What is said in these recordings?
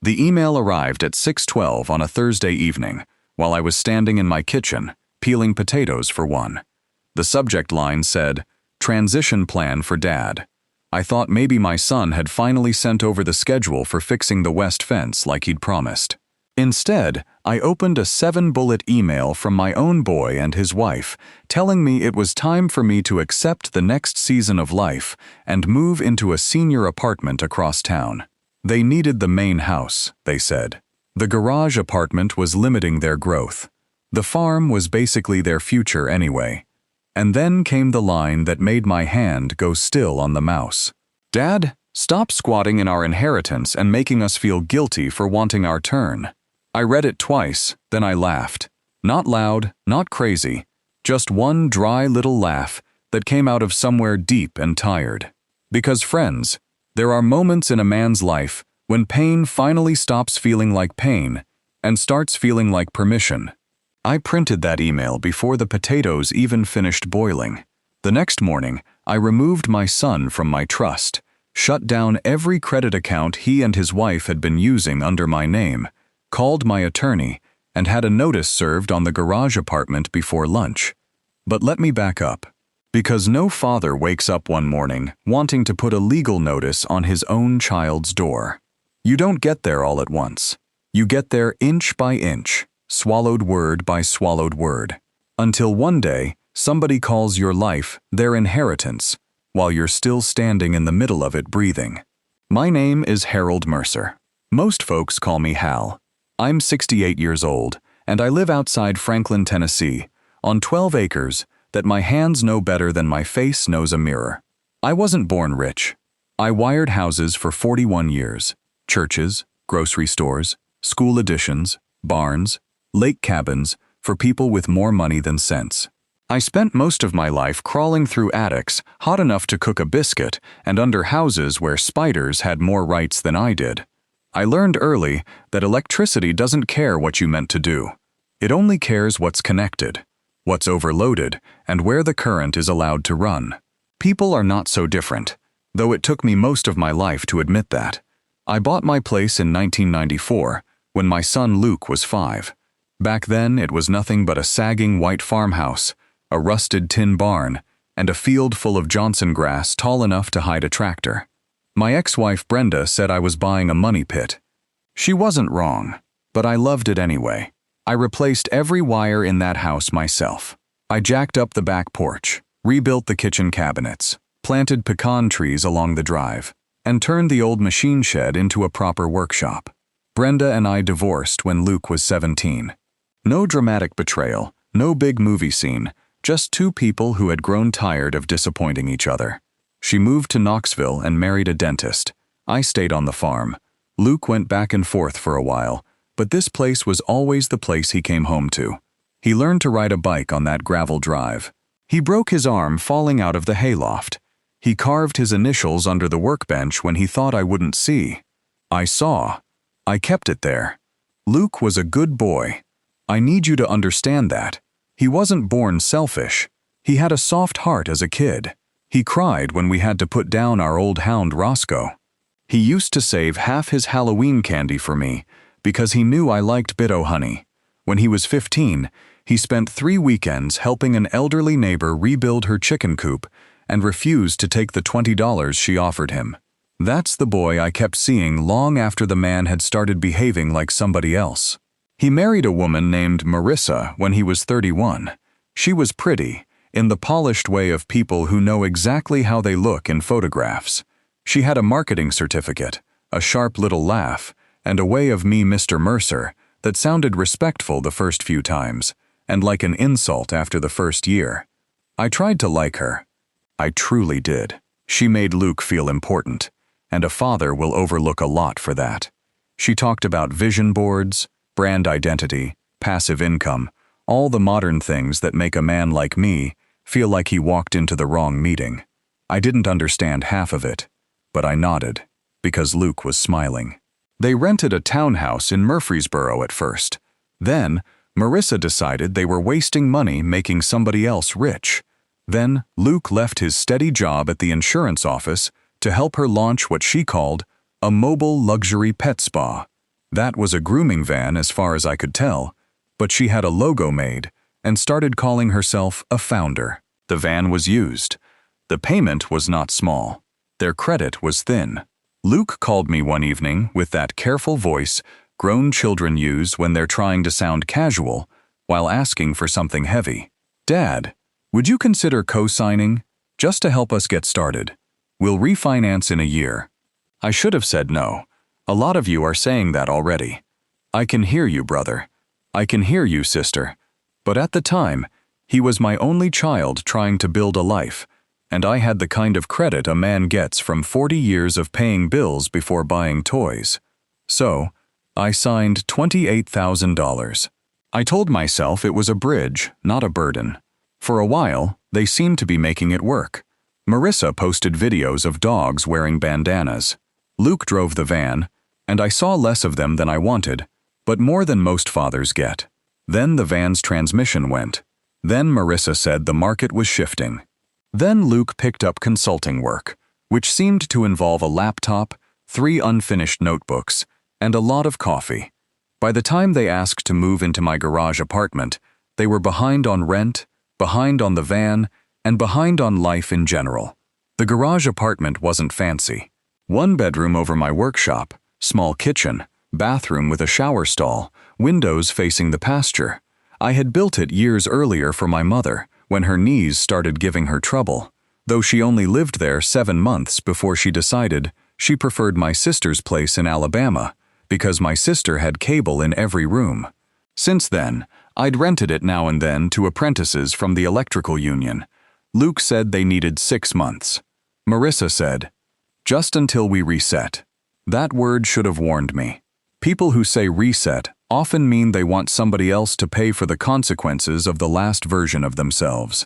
The email arrived at 6:12 on a Thursday evening, while I was standing in my kitchen, peeling potatoes for one. The subject line said, "Transition plan for Dad." I thought maybe my son had finally sent over the schedule for fixing the west fence like he'd promised. Instead, I opened a 7-bullet email from my own boy and his wife, telling me it was time for me to accept the next season of life and move into a senior apartment across town. They needed the main house, they said. The garage apartment was limiting their growth. The farm was basically their future anyway. And then came the line that made my hand go still on the mouse. "Dad, stop squatting in our inheritance and making us feel guilty for wanting our turn." I read it twice, then I laughed. Not loud, not crazy, just one dry little laugh that came out of somewhere deep and tired. Because friends, there are moments in a man's life when pain finally stops feeling like pain and starts feeling like permission. I printed that email before the potatoes even finished boiling. The next morning, I removed my son from my trust, shut down every credit account he and his wife had been using under my name, called my attorney, and had a notice served on the garage apartment before lunch. But let me back up. Because no father wakes up one morning wanting to put a legal notice on his own child's door. You don't get there all at once. You get there inch by inch, swallowed word by swallowed word, until one day somebody calls your life their inheritance while you're still standing in the middle of it breathing. My name is Harold Mercer. Most folks call me Hal. I'm 68 years old, and I live outside Franklin, Tennessee, on 12 acres that my hands know better than my face knows a mirror. I wasn't born rich. I wired houses for 41 years. Churches, grocery stores, school additions, barns, lake cabins for people with more money than sense. I spent most of my life crawling through attics hot enough to cook a biscuit and under houses where spiders had more rights than I did. I learned early that electricity doesn't care what you meant to do. It only cares what's connected, what's overloaded, and where the current is allowed to run. People are not so different, though it took me most of my life to admit that. I bought my place in 1994 when my son Luke was 5. Back then, it was nothing but a sagging white farmhouse, a rusted tin barn, and a field full of Johnson grass tall enough to hide a tractor. My ex-wife Brenda said I was buying a money pit. She wasn't wrong, but I loved it anyway. I replaced every wire in that house myself. I jacked up the back porch, rebuilt the kitchen cabinets, planted pecan trees along the drive, and turned the old machine shed into a proper workshop. Brenda and I divorced when Luke was 17. No dramatic betrayal, no big movie scene, just two people who had grown tired of disappointing each other. She moved to Knoxville and married a dentist. I stayed on the farm. Luke went back and forth for a while, but this place was always the place he came home to. He learned to ride a bike on that gravel drive. He broke his arm falling out of the hayloft. He carved his initials under the workbench when he thought I wouldn't see. I saw. I kept it there. Luke was a good boy. I need you to understand that. He wasn't born selfish. He had a soft heart as a kid. He cried when we had to put down our old hound Roscoe. He used to save half his Halloween candy for me because he knew I liked Bitto honey. When he was 15, he spent 3 weekends helping an elderly neighbor rebuild her chicken coop and refused to take the $20 she offered him. That's the boy I kept seeing long after the man had started behaving like somebody else. He married a woman named Marissa when he was 31. She was pretty, in the polished way of people who know exactly how they look in photographs. She had a marketing certificate, a sharp little laugh, and a way of me, Mr. Mercer, that sounded respectful the first few times, and like an insult after the first year. I tried to like her. I truly did. She made Luke feel important, and a father will overlook a lot for that. She talked about vision boards, brand identity, passive income, all the modern things that make a man like me feel like he walked into the wrong meeting. I didn't understand half of it, but I nodded, because Luke was smiling. They rented a townhouse in Murfreesboro at first. Then, Marissa decided they were wasting money making somebody else rich. Then, Luke left his steady job at the insurance office to help her launch what she called a mobile luxury pet spa. That was a grooming van as far as I could tell, but she had a logo made and started calling herself a founder. The van was used. The payment was not small. Their credit was thin. Luke called me one evening with that careful voice grown children use when they're trying to sound casual while asking for something heavy. "Dad, would you consider co-signing just to help us get started? We'll refinance in a year." I should have said no. A lot of you are saying that already. I can hear you, brother. I can hear you, sister. But at the time, he was my only child trying to build a life, and I had the kind of credit a man gets from 40 years of paying bills before buying toys. So, I signed $28,000. I told myself it was a bridge, not a burden. For a while, they seemed to be making it work. Marissa posted videos of dogs wearing bandanas. Luke drove the van, and I saw less of them than I wanted, but more than most fathers get. Then the van's transmission went. Then Marissa said the market was shifting. Then Luke picked up consulting work, which seemed to involve a laptop, 3 unfinished notebooks, and a lot of coffee. By the time they asked to move into my garage apartment, they were behind on rent, behind on the van, and behind on life in general. The garage apartment wasn't fancy. 1 bedroom over my workshop, small kitchen, bathroom with a shower stall, windows facing the pasture. I had built it years earlier for my mother, when her knees started giving her trouble, though she only lived there 7 months before she decided she preferred my sister's place in Alabama, because my sister had cable in every room. Since then, I'd rented it now and then to apprentices from the electrical union. Luke said they needed 6 months. Marissa said, "Just until we reset." That word should have warned me. People who say reset often mean they want somebody else to pay for the consequences of the last version of themselves.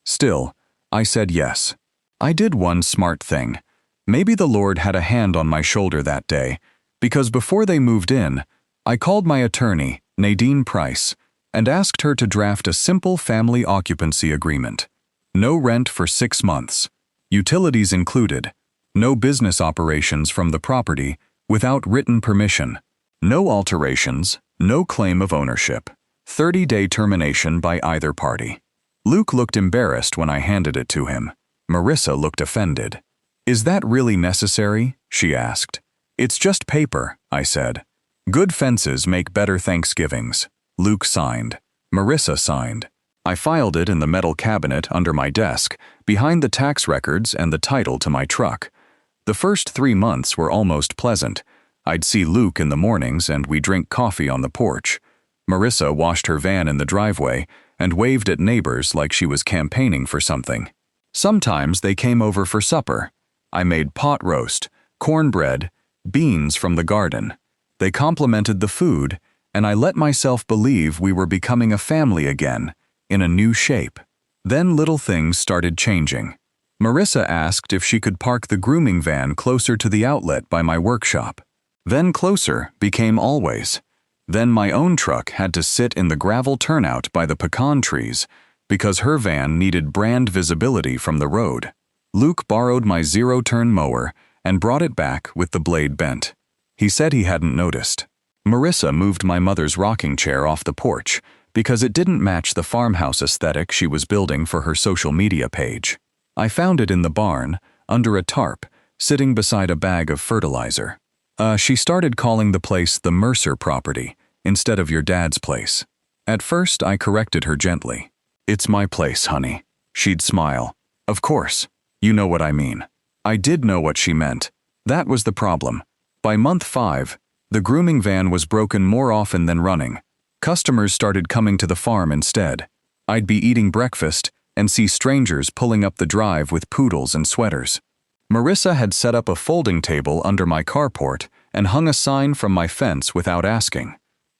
Still, I said yes. I did one smart thing. Maybe the Lord had a hand on my shoulder that day, because before they moved in, I called my attorney, Nadine Price, and asked her to draft a simple family occupancy agreement. No rent for 6 months. Utilities included. No business operations from the property without written permission. No alterations, no claim of ownership. 30-day termination by either party. Luke looked embarrassed when I handed it to him. Marissa looked offended. "Is that really necessary?" she asked. "It's just paper," I said. "Good fences make better Thanksgivings." Luke signed. Marissa signed. I filed it in the metal cabinet under my desk, behind the tax records and the title to my truck. The first 3 months were almost pleasant. I'd see Luke in the mornings and we'd drink coffee on the porch. Marissa washed her van in the driveway and waved at neighbors like she was campaigning for something. Sometimes they came over for supper. I made pot roast, cornbread, beans from the garden. They complimented the food, and I let myself believe we were becoming a family again, in a new shape. Then little things started changing. Marissa asked if she could park the grooming van closer to the outlet by my workshop. Then closer became always. Then my own truck had to sit in the gravel turnout by the pecan trees because her van needed brand visibility from the road. Luke borrowed my zero-turn mower and brought it back with the blade bent. He said he hadn't noticed. Marissa moved my mother's rocking chair off the porch because it didn't match the farmhouse aesthetic she was building for her social media page. I found it in the barn, under a tarp, sitting beside a bag of fertilizer. She started calling the place the Mercer property, instead of your dad's place. At first, I corrected her gently. "It's my place, honey." She'd smile. "Of course. You know what I mean." I did know what she meant. That was the problem. By month 5, the grooming van was broken more often than running. Customers started coming to the farm instead. I'd be eating breakfast and see strangers pulling up the drive with poodles and sweaters. Marissa had set up a folding table under my carport and hung a sign from my fence without asking.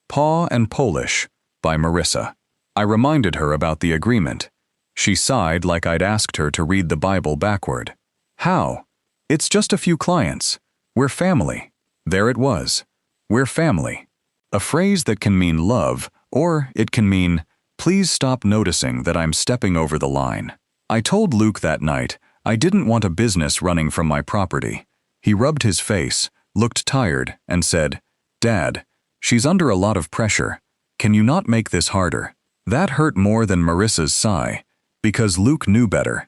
"Paw and Polish," by Marissa. I reminded her about the agreement. She sighed like I'd asked her to read the Bible backward. "How? It's just a few clients. We're family." There it was. We're family. A phrase that can mean love, or it can mean, please stop noticing that I'm stepping over the line. I told Luke that night I didn't want a business running from my property. He rubbed his face, looked tired, and said, "Dad, She's under a lot of pressure. Can you not make this harder?" That hurt more than Marissa's sigh, because Luke knew better.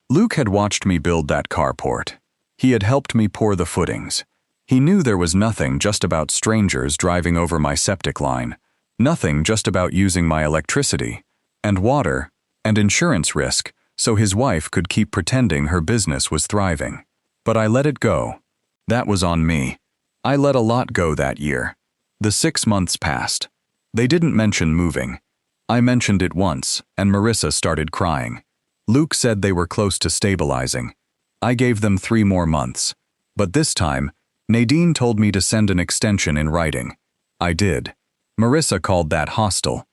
Luke had watched me build that carport. He had helped me pour the footings. He knew there was nothing just about strangers driving over my septic line, nothing just about using my electricity, and water, and insurance risk, so his wife could keep pretending her business was thriving. But I let it go. That was on me. I let a lot go that year. The 6 months passed. They didn't mention moving. I mentioned it once, and Marissa started crying. Luke said they were close to stabilizing. I gave them 3 more months. But this time, Nadine told me to send an extension in writing. I did. Marissa called that hostile.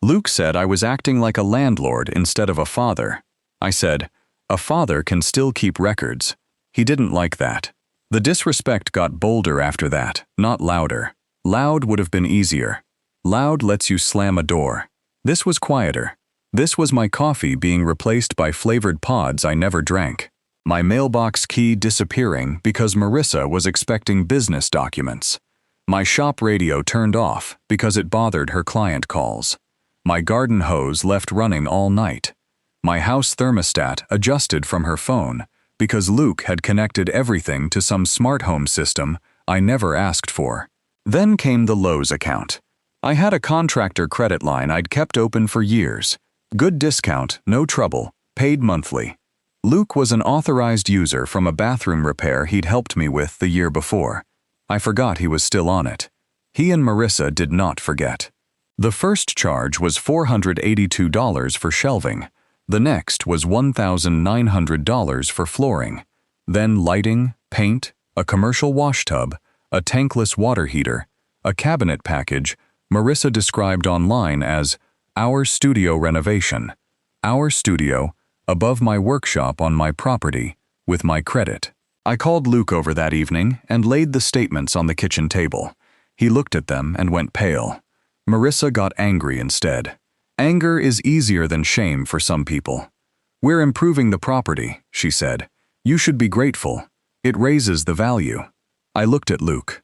Luke said I was acting like a landlord instead of a father. I said, a father can still keep records. He didn't like that. The disrespect got bolder after that, not louder. Loud would have been easier. Loud lets you slam a door. This was quieter. This was my coffee being replaced by flavored pods I never drank. My mailbox key disappearing because Marissa was expecting business documents. My shop radio turned off because it bothered her client calls. My garden hose left running all night. My house thermostat adjusted from her phone because Luke had connected everything to some smart home system I never asked for. Then came the Lowe's account. I had a contractor credit line I'd kept open for years. Good discount, no trouble, paid monthly. Luke was an authorized user from a bathroom repair he'd helped me with the year before. I forgot he was still on it. He and Marissa did not forget. The first charge was $482 for shelving. The next was $1,900 for flooring. Then lighting, paint, a commercial wash tub, a tankless water heater, a cabinet package Marissa described online as our studio renovation. Our studio, above my workshop on my property, with my credit. I called Luke over that evening and laid the statements on the kitchen table. He looked at them and went pale. Marissa got angry instead. Anger is easier than shame for some people. We're improving the property, she said. You should be grateful. It raises the value. I looked at Luke.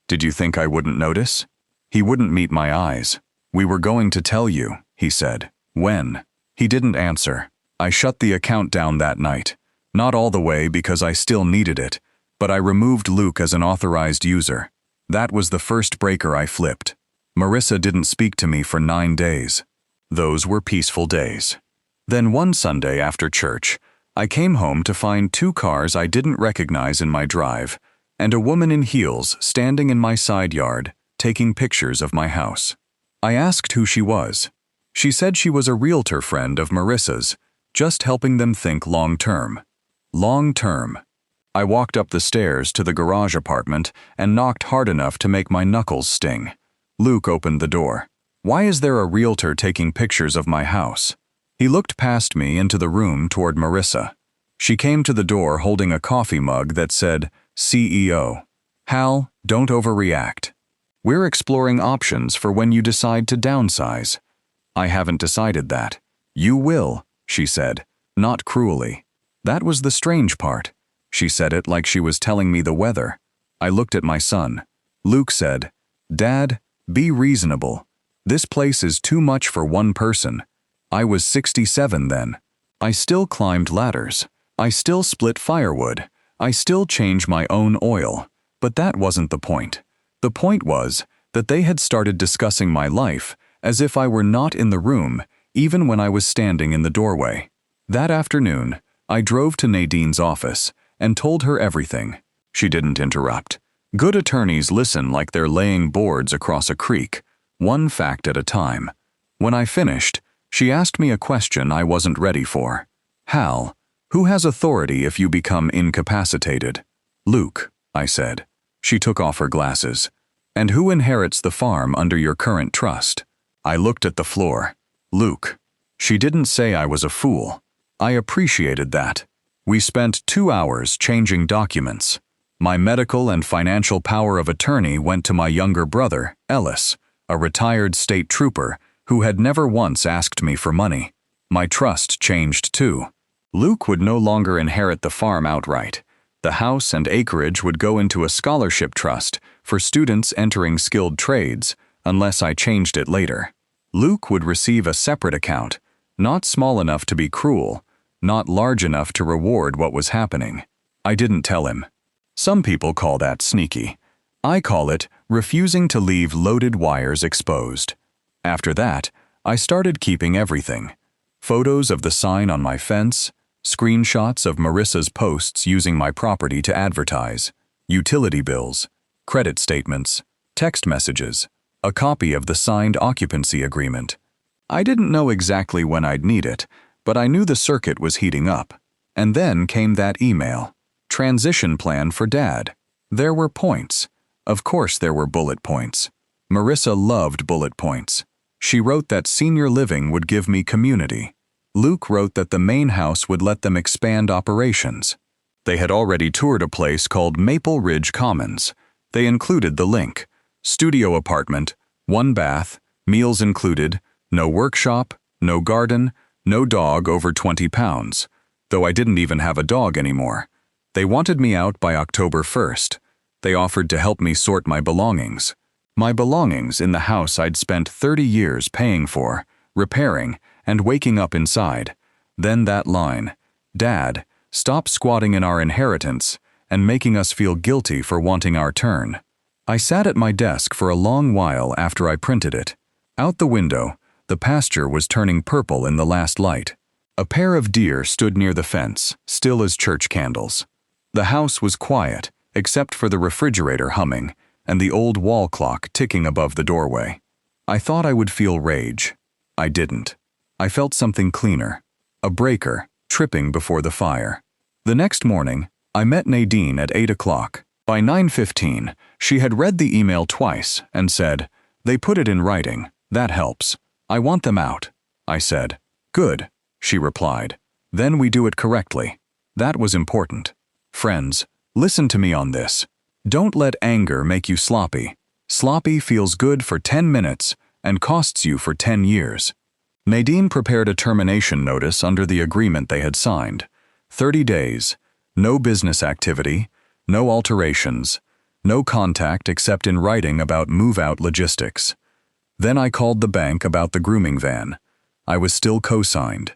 Did you think I wouldn't notice? He wouldn't meet my eyes. We were going to tell you, he said. When? He didn't answer. I shut the account down that night. Not all the way because I still needed it, but I removed Luke as an authorized user. That was the first breaker I flipped. Marissa didn't speak to me for 9 days. Those were peaceful days. Then one Sunday after church, I came home to find 2 cars I didn't recognize in my drive, and a woman in heels standing in my side yard, taking pictures of my house. I asked who she was. She said she was a realtor friend of Marissa's, just helping them think long-term. Long-term. I walked up the stairs to the garage apartment and knocked hard enough to make my knuckles sting. Luke opened the door. Why is there a realtor taking pictures of my house? He looked past me into the room toward Marissa. She came to the door holding a coffee mug that said, CEO. Hal, don't overreact. We're exploring options for when you decide to downsize. I haven't decided that. You will, she said, not cruelly. That was the strange part. She said it like she was telling me the weather. I looked at my son. Luke said, Dad, be reasonable. This place is too much for one person. I was 67 then. I still climbed ladders. I still split firewood. I still change my own oil. But that wasn't the point. The point was that they had started discussing my life as if I were not in the room, even when I was standing in the doorway. That afternoon, I drove to Nadine's office and told her everything. She didn't interrupt. Good attorneys listen like they're laying boards across a creek, one fact at a time. When I finished, she asked me a question I wasn't ready for. Hal, who has authority if you become incapacitated? Luke, I said. She took off her glasses. And who inherits the farm under your current trust? I looked at the floor. Luke. She didn't say I was a fool. I appreciated that. We spent 2 hours changing documents. My medical and financial power of attorney went to my younger brother, Ellis, a retired state trooper who had never once asked me for money. My trust changed too. Luke would no longer inherit the farm outright. The house and acreage would go into a scholarship trust for students entering skilled trades, unless I changed it later. Luke would receive a separate account, not small enough to be cruel, not large enough to reward what was happening. I didn't tell him. Some people call that sneaky. I call it refusing to leave loaded wires exposed. After that, I started keeping everything. Photos of the sign on my fence, screenshots of Marissa's posts using my property to advertise, utility bills, credit statements, text messages, a copy of the signed occupancy agreement. I didn't know exactly when I'd need it, but I knew the circuit was heating up. And then came that email. Transition plan for Dad. There were points. Of course there were bullet points. Marissa loved bullet points. She wrote that senior living would give me community. Luke wrote that the main house would let them expand operations. They had already toured a place called Maple Ridge Commons. They included the link. Studio apartment, 1 bath, meals included, no workshop, no garden, no dog over 20 pounds. Though I didn't even have a dog anymore. They wanted me out by October 1st. They offered to help me sort my belongings. My belongings in the house I'd spent 30 years paying for, repairing, and waking up inside. Then that line, "Dad, stop squatting in our inheritance and making us feel guilty for wanting our turn." I sat at my desk for a long while after I printed it. Out the window, the pasture was turning purple in the last light. A pair of deer stood near the fence, still as church candles. The house was quiet, except for the refrigerator humming and the old wall clock ticking above the doorway. I thought I would feel rage. I didn't. I felt something cleaner. A breaker, tripping before the fire. The next morning, I met Nadine at 8 o'clock. By 9:15, she had read the email twice and said, "They put it in writing. That helps. I want them out." I said, "Good," she replied. "Then we do it correctly." That was important. Friends, listen to me on this. Don't let anger make you sloppy. Sloppy feels good for 10 minutes and costs you for 10 years. Nadine prepared a termination notice under the agreement they had signed. 30 days, no business activity, no alterations, no contact except in writing about move-out logistics. Then I called the bank about the grooming van. I was still co-signed.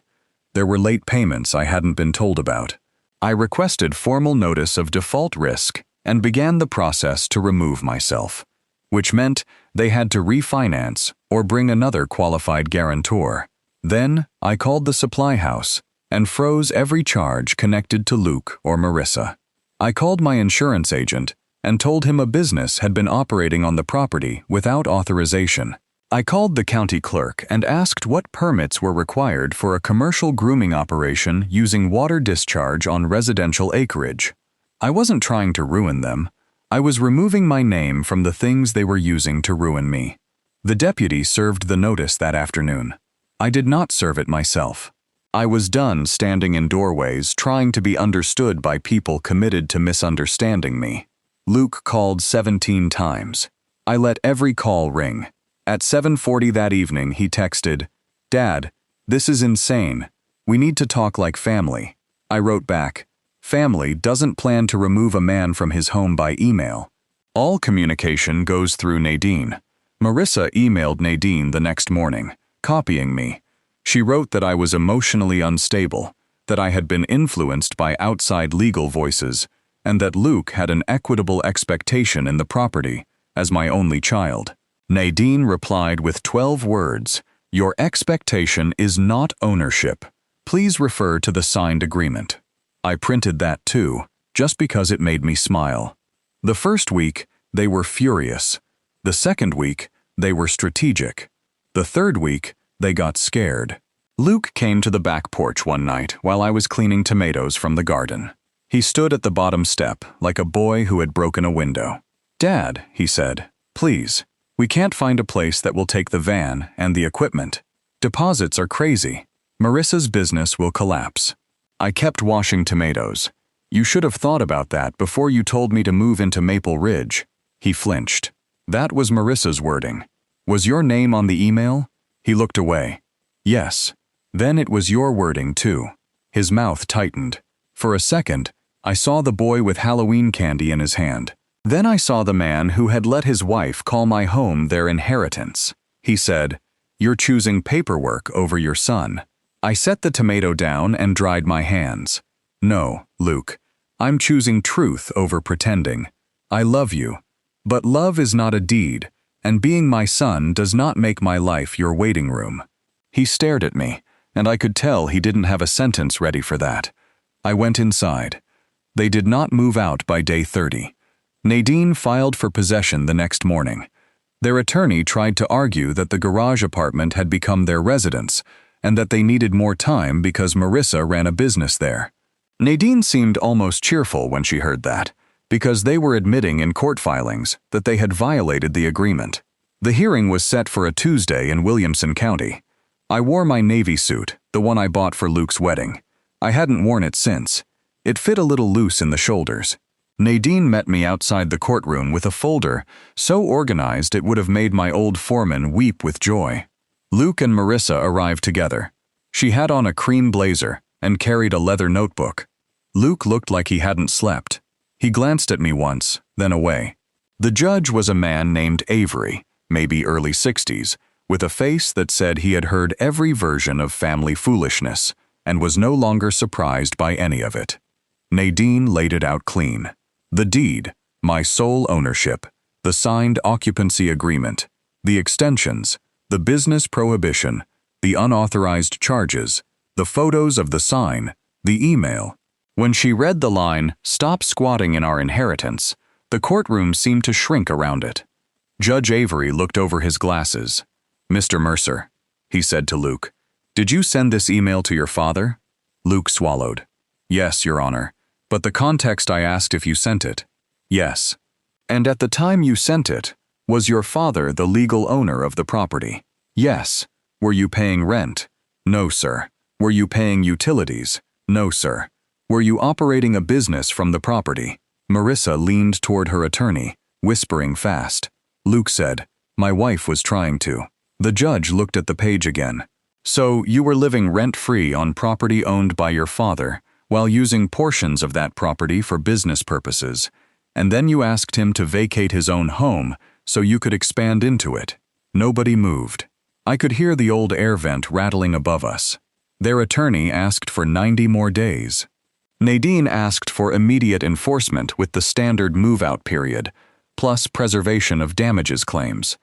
There were late payments I hadn't been told about. I requested formal notice of default risk and began the process to remove myself, which meant they had to refinance or bring another qualified guarantor. Then I called the supply house and froze every charge connected to Luke or Marissa. I called my insurance agent and told him a business had been operating on the property without authorization. I called the county clerk and asked what permits were required for a commercial grooming operation using water discharge on residential acreage. I wasn't trying to ruin them. I was removing my name from the things they were using to ruin me. The deputy served the notice that afternoon. I did not serve it myself. I was done standing in doorways trying to be understood by people committed to misunderstanding me. Luke called 17 times. I let every call ring. At 7:40 that evening, he texted, "Dad, this is insane. We need to talk like family." I wrote back, "Family doesn't plan to remove a man from his home by email. All communication goes through Nadine." Marissa emailed Nadine the next morning, copying me. She wrote that I was emotionally unstable, that I had been influenced by outside legal voices, and that Luke had an equitable expectation in the property as my only child. Nadine replied with 12 words, "Your expectation is not ownership. Please refer to the signed agreement." I printed that too, just because it made me smile. The first week, they were furious. The second week, they were strategic. The third week, they got scared. Luke came to the back porch one night while I was cleaning tomatoes from the garden. He stood at the bottom step like a boy who had broken a window. "Dad," he said, "please, we can't find a place that will take the van and the equipment. Deposits are crazy. Marissa's business will collapse." I kept washing tomatoes. "You should have thought about that before you told me to move into Maple Ridge." He flinched. "That was Marissa's wording. Was your name on the email?" He looked away. "Yes. Then it was your wording too." His mouth tightened. For a second, I saw the boy with Halloween candy in his hand. Then I saw the man who had let his wife call my home their inheritance. He said, "You're choosing paperwork over your son." I set the tomato down and dried my hands. "No, Luke. I'm choosing truth over pretending. I love you. But love is not a deed, and being my son does not make my life your waiting room." He stared at me, and I could tell he didn't have a sentence ready for that. I went inside. They did not move out by day 30. Nadine filed for possession the next morning. Their attorney tried to argue that the garage apartment had become their residence, and that they needed more time because Marissa ran a business there. Nadine seemed almost cheerful when she heard that, because they were admitting in court filings that they had violated the agreement. The hearing was set for a Tuesday in Williamson County. I wore my navy suit, the one I bought for Luke's wedding. I hadn't worn it since. It fit a little loose in the shoulders. Nadine met me outside the courtroom with a folder so organized it would have made my old foreman weep with joy. Luke and Marissa arrived together. She had on a cream blazer and carried a leather notebook. Luke looked like he hadn't slept. He glanced at me once, then away. The judge was a man named Avery, maybe early 60s, with a face that said he had heard every version of family foolishness and was no longer surprised by any of it. Nadine laid it out clean. The deed, my sole ownership, the signed occupancy agreement, the extensions, the business prohibition, the unauthorized charges, the photos of the sign, the email. When she read the line, "Stop squatting in our inheritance," the courtroom seemed to shrink around it. Judge Avery looked over his glasses. "Mr. Mercer," he said to Luke, "did you send this email to your father?" Luke swallowed. "Yes, Your Honor. But the context I asked if you sent it." "Yes." "And at the time you sent it, was your father the legal owner of the property?" "Yes." "Were you paying rent?" "No, sir." "Were you paying utilities?" "No, sir." "Were you operating a business from the property?" Marissa leaned toward her attorney, whispering fast. Luke said, "My wife was trying to." The judge looked at the page again. "So you were living rent-free on property owned by your father, while using portions of that property for business purposes, and then you asked him to vacate his own home so you could expand into it." Nobody moved. I could hear the old air vent rattling above us. Their attorney asked for 90 more days. Nadine asked for immediate enforcement with the standard move-out period, plus preservation of damages claims.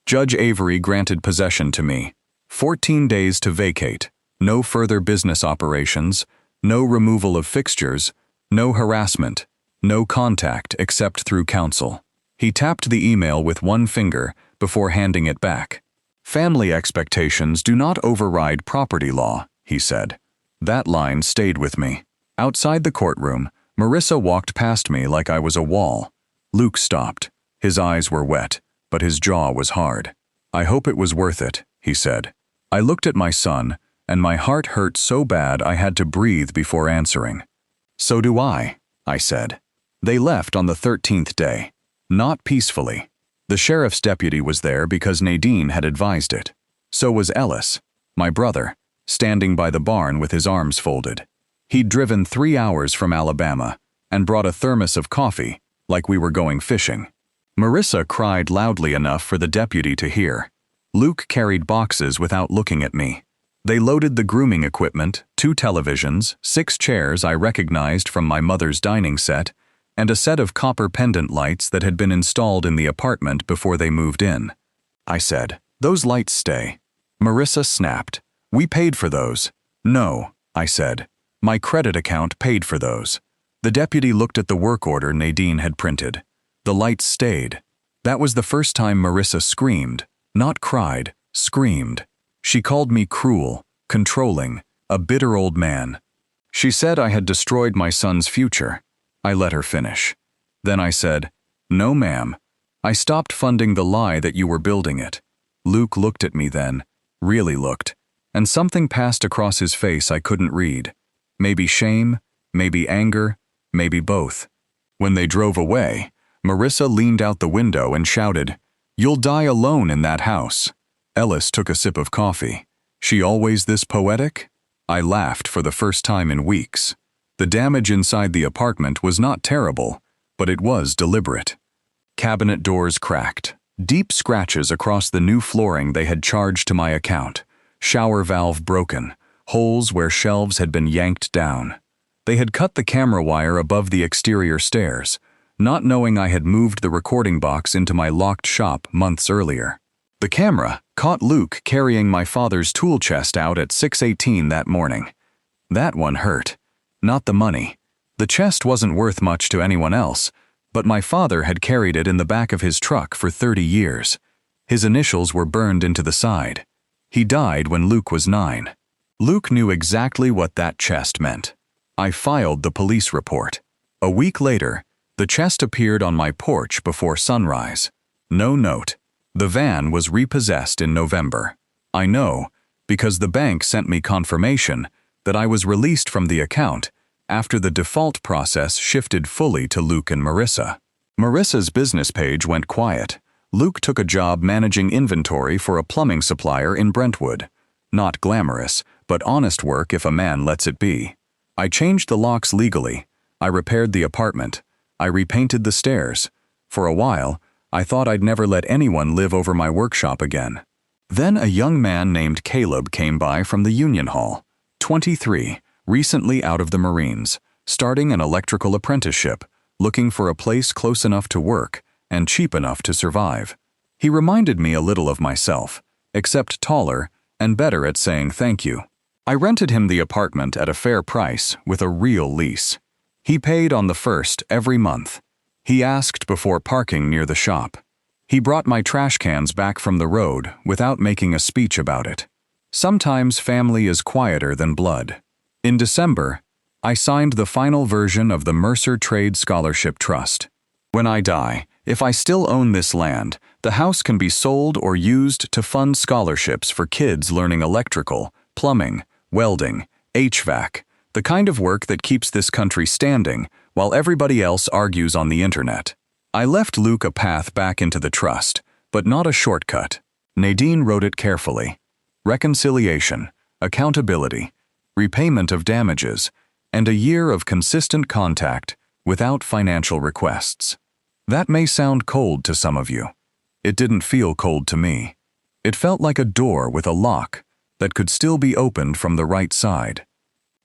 Judge Avery granted possession to me. 14 days to vacate, no further business operations, no removal of fixtures, no harassment, no contact except through counsel. He tapped the email with one finger before handing it back. "Family expectations do not override property law," he said. That line stayed with me. Outside the courtroom, Marissa walked past me like I was a wall. Luke stopped. His eyes were wet, but his jaw was hard. "I hope it was worth it," he said. I looked at my son, and my heart hurt so bad I had to breathe before answering. "So do I," I said. They left on the 13th day. Not peacefully. The sheriff's deputy was there because Nadine had advised it. So was Ellis, my brother, standing by the barn with his arms folded. He'd driven 3 hours from Alabama and brought a thermos of coffee, like we were going fishing. Marissa cried loudly enough for the deputy to hear. Luke carried boxes without looking at me. They loaded the grooming equipment, 2 televisions, 6 chairs I recognized from my mother's dining set, and a set of copper pendant lights that had been installed in the apartment before they moved in. I said, "Those lights stay." Marissa snapped. "We paid for those." "No," I said. "My credit account paid for those." The deputy looked at the work order Nadine had printed. The lights stayed. That was the first time Marissa screamed, not cried, screamed. She called me cruel, controlling, a bitter old man. She said I had destroyed my son's future. I let her finish. Then I said, "No, ma'am. I stopped funding the lie that you were building it." Luke looked at me then, really looked, and something passed across his face I couldn't read. Maybe shame, maybe anger, maybe both. When they drove away, Marissa leaned out the window and shouted, "You'll die alone in that house." Ellis took a sip of coffee. "She always this poetic?" I laughed for the first time in weeks. The damage inside the apartment was not terrible, but it was deliberate. Cabinet doors cracked. Deep scratches across the new flooring they had charged to my account. Shower valve broken. Holes where shelves had been yanked down. They had cut the camera wire above the exterior stairs, not knowing I had moved the recording box into my locked shop months earlier. The camera caught Luke carrying my father's tool chest out at 6:18 that morning. That one hurt. Not the money. The chest wasn't worth much to anyone else, but my father had carried it in the back of his truck for 30 years. His initials were burned into the side. He died when Luke was 9. Luke knew exactly what that chest meant. I filed the police report. A week later, the chest appeared on my porch before sunrise. No note. The van was repossessed in November. I know, because the bank sent me confirmation that I was released from the account after the default process shifted fully to Luke and Marissa. Marissa's business page went quiet. Luke took a job managing inventory for a plumbing supplier in Brentwood. Not glamorous, but honest work if a man lets it be. I changed the locks legally. I repaired the apartment. I repainted the stairs. For a while, I thought I'd never let anyone live over my workshop again. Then a young man named Caleb came by from the Union Hall, 23, recently out of the Marines, starting an electrical apprenticeship, looking for a place close enough to work and cheap enough to survive. He reminded me a little of myself, except taller and better at saying thank you. I rented him the apartment at a fair price with a real lease. He paid on the 1st every month. He asked before parking near the shop. He brought my trash cans back from the road without making a speech about it. Sometimes family is quieter than blood. In December, I signed the final version of the Mercer Trade Scholarship Trust. When I die, if I still own this land, the house can be sold or used to fund scholarships for kids learning electrical, plumbing, welding, HVAC, the kind of work that keeps this country standing while everybody else argues on the internet. I left Luke a path back into the trust, but not a shortcut. Nadine wrote it carefully. Reconciliation, accountability, repayment of damages, and a year of consistent contact without financial requests. That may sound cold to some of you. It didn't feel cold to me. It felt like a door with a lock that could still be opened from the right side.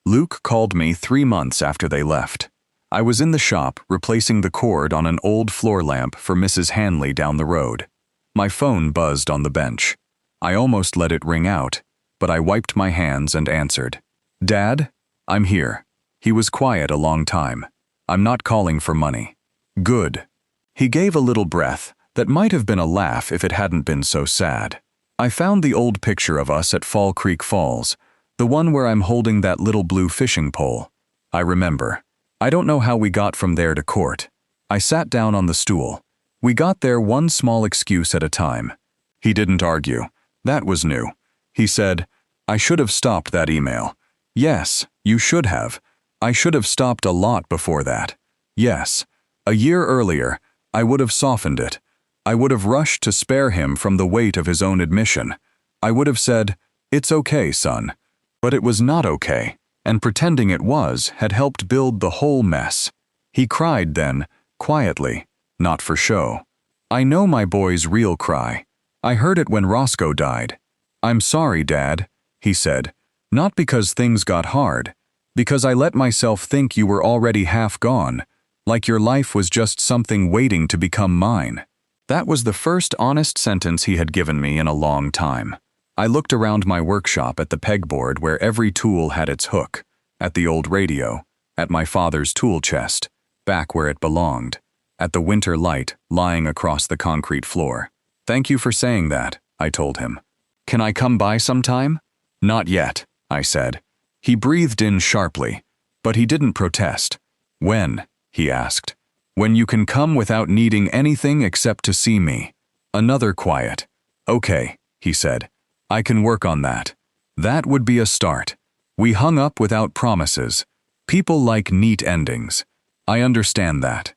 Luke called me 3 months after they left. I was in the shop replacing the cord on an old floor lamp for Mrs. Hanley down the road. My phone buzzed on the bench. I almost let it ring out, but I wiped my hands and answered. "Dad, I'm here." He was quiet a long time. "I'm not calling for money." "Good." He gave a little breath that might have been a laugh if it hadn't been so sad. I found the old picture of us at Fall Creek Falls, the one where I'm holding that little blue fishing pole. I remember. I don't know how we got from there to court. I sat down on the stool. We got there one small excuse at a time. He didn't argue. That was new. He said, "I should have stopped that email." Yes, you should have. I should have stopped a lot before that. Yes. A year earlier, I would have softened it. I would have rushed to spare him from the weight of his own admission. I would have said, "It's okay, son." But it was not okay, and pretending it was had helped build the whole mess. He cried then, quietly, not for show. I know my boy's real cry. I heard it when Roscoe died. "I'm sorry, Dad," he said, "not because things got hard, because I let myself think you were already half gone, like your life was just something waiting to become mine." That was the first honest sentence he had given me in a long time. I looked around my workshop at the pegboard where every tool had its hook, at the old radio, at my father's tool chest, back where it belonged, at the winter light lying across the concrete floor. "Thank you for saying that," I told him. "Can I come by sometime?" "Not yet," I said. He breathed in sharply, but he didn't protest. "When?" he asked. "When you can come without needing anything except to see me." Another quiet. "Okay," he said. "I can work on that." That would be a start. We hung up without promises. People like neat endings. I understand that.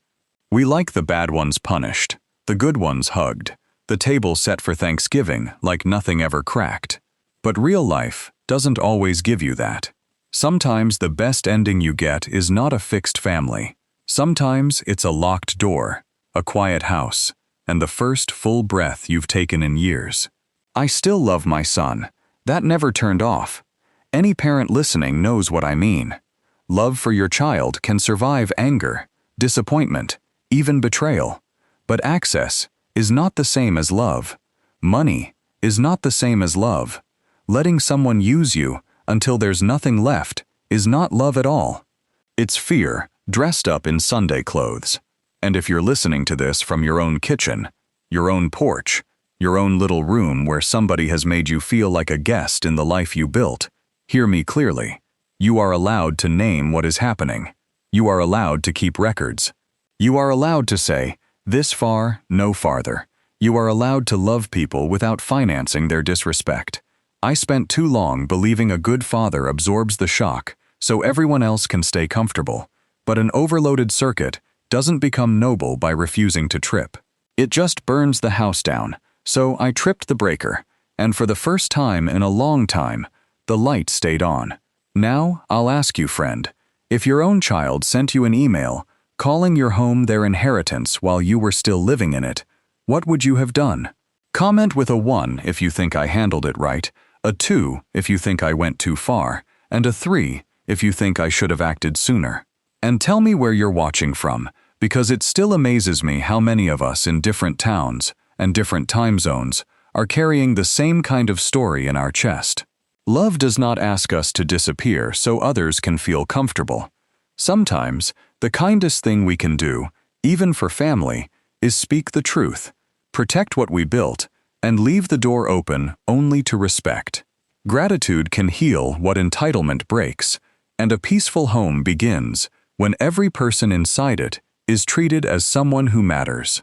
We like the bad ones punished, the good ones hugged, the table set for Thanksgiving like nothing ever cracked. But real life doesn't always give you that. Sometimes the best ending you get is not a fixed family. Sometimes it's a locked door, a quiet house, and the first full breath you've taken in years. I still love my son. That never turned off. Any parent listening knows what I mean. Love for your child can survive anger, disappointment, even betrayal. But access is not the same as love. Money is not the same as love. Letting someone use you until there's nothing left is not love at all. It's fear dressed up in Sunday clothes. And if you're listening to this from your own kitchen, your own porch, your own little room where somebody has made you feel like a guest in the life you built, hear me clearly. You are allowed to name what is happening. You are allowed to keep records. You are allowed to say, this far, no farther. You are allowed to love people without financing their disrespect. I spent too long believing a good father absorbs the shock so everyone else can stay comfortable. But an overloaded circuit doesn't become noble by refusing to trip. It just burns the house down. So I tripped the breaker, and for the first time in a long time, the light stayed on. Now, I'll ask you, friend, if your own child sent you an email calling your home their inheritance while you were still living in it, what would you have done? Comment with a 1 if you think I handled it right, a 2 if you think I went too far, and a 3 if you think I should have acted sooner. And tell me where you're watching from, because it still amazes me how many of us in different towns and different time zones are carrying the same kind of story in our chest. Love does not ask us to disappear so others can feel comfortable. Sometimes, the kindest thing we can do, even for family, is speak the truth, protect what we built, and leave the door open only to respect. Gratitude can heal what entitlement breaks, and a peaceful home begins when every person inside it is treated as someone who matters.